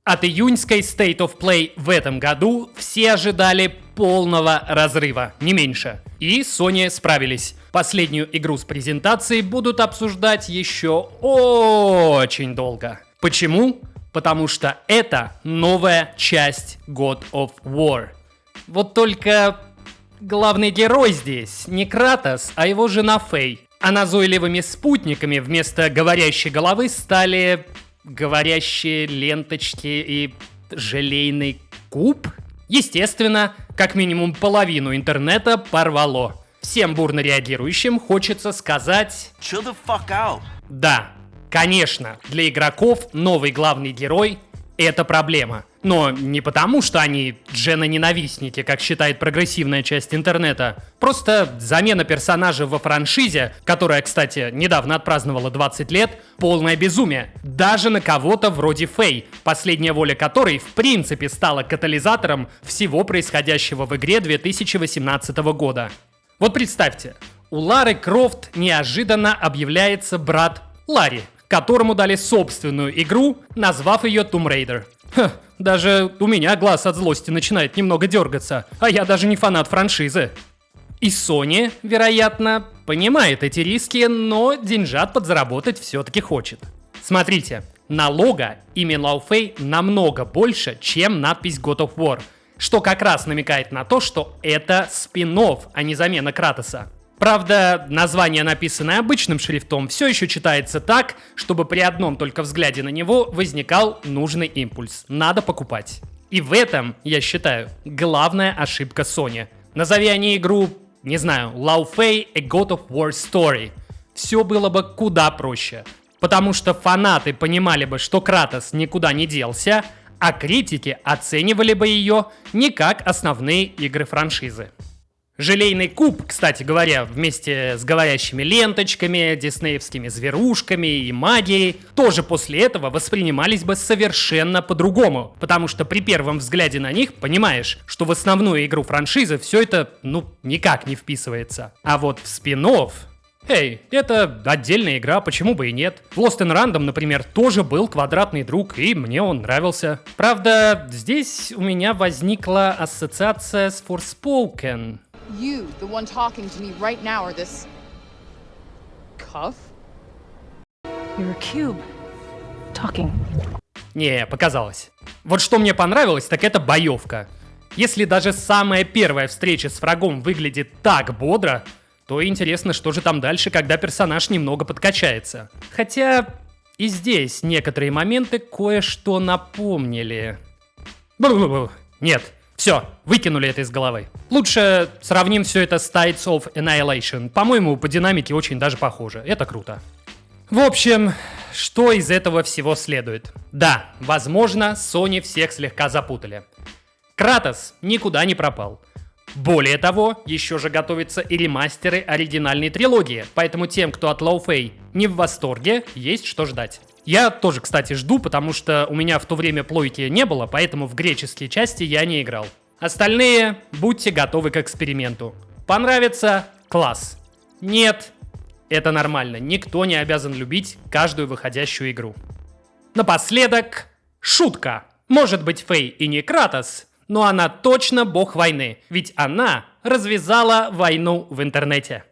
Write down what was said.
От июньской State of Play в этом году все ожидали полного разрыва, не меньше. И Sony справились. Последнюю игру с презентацией будут обсуждать еще очень долго. Почему? Потому что это новая часть God of War. Вот только главный герой здесь не Кратос, а его жена Фэй. А назойливыми спутниками вместо говорящей головы стали говорящие ленточки и желейный куб. Естественно, как минимум половину интернета порвало. Всем бурно реагирующим хочется сказать: Chill the fuck out. Да, конечно, для игроков новый главный герой — это проблема. Но не потому, что они Джена-ненавистники, как считает прогрессивная часть интернета. Просто замена персонажа во франшизе, которая, кстати, недавно отпраздновала 20 лет, полное безумие. Даже на кого-то вроде Фэй, последняя воля которой в принципе стала катализатором всего происходящего в игре 2018 года. Вот представьте, у Лары Крофт неожиданно объявляется брат Ларри, которому дали собственную игру, назвав ее Tomb Raider. Даже у меня глаз от злости начинает немного дергаться, а я даже не фанат франшизы. И Sony, вероятно, понимает эти риски, но деньжат подзаработать все-таки хочет. Смотрите, на лого имя Лау Фэй намного больше, чем надпись God of War, что как раз намекает на то, что это спин-офф, а не замена Кратоса. Правда, название, написанное обычным шрифтом, все еще читается так, чтобы при одном только взгляде на него возникал нужный импульс. Надо покупать. И в этом, я считаю, главная ошибка Sony. Назови они игру, не знаю, Лау Фэй A God of War Story. Все было бы куда проще. Потому что фанаты понимали бы, что Кратос никуда не делся, а критики оценивали бы ее не как основные игры франшизы. Желейный куб, кстати говоря, вместе с говорящими ленточками, диснеевскими зверушками и магией, тоже после этого воспринимались бы совершенно по-другому, потому что при первом взгляде на них понимаешь, что в основную игру франшизы все это, никак не вписывается. А вот в спин-офф... это отдельная игра, почему бы и нет. В Lost in Random, например, тоже был квадратный друг, и мне он нравился. Правда, здесь у меня возникла ассоциация с Forspoken. You, the one talking to me right now, or this cuff? You're a cube. Talking. Не, показалось. Вот что мне понравилось, так это боевка. Если даже самая первая встреча с врагом выглядит так бодро, то интересно, что же там дальше, когда персонаж немного подкачается. Хотя и здесь некоторые моменты кое-что напомнили. Нет. Все, выкинули это из головы. Лучше сравним все это с Tides of Annihilation. По-моему, по динамике очень даже похоже. Это круто. В общем, что из этого всего следует? Да, возможно, Sony всех слегка запутали. Кратос никуда не пропал. Более того, еще же готовятся и ремастеры оригинальной трилогии, поэтому тем, кто от Лау Фэй не в восторге, есть что ждать. Я тоже, кстати, жду, потому что у меня в то время плойки не было, поэтому в греческие части я не играл. Остальные, будьте готовы к эксперименту. Понравится – класс. Нет – это нормально. Никто не обязан любить каждую выходящую игру. Напоследок – шутка. Может быть, Фэй и не Кратос, но она точно бог войны, ведь она развязала войну в интернете.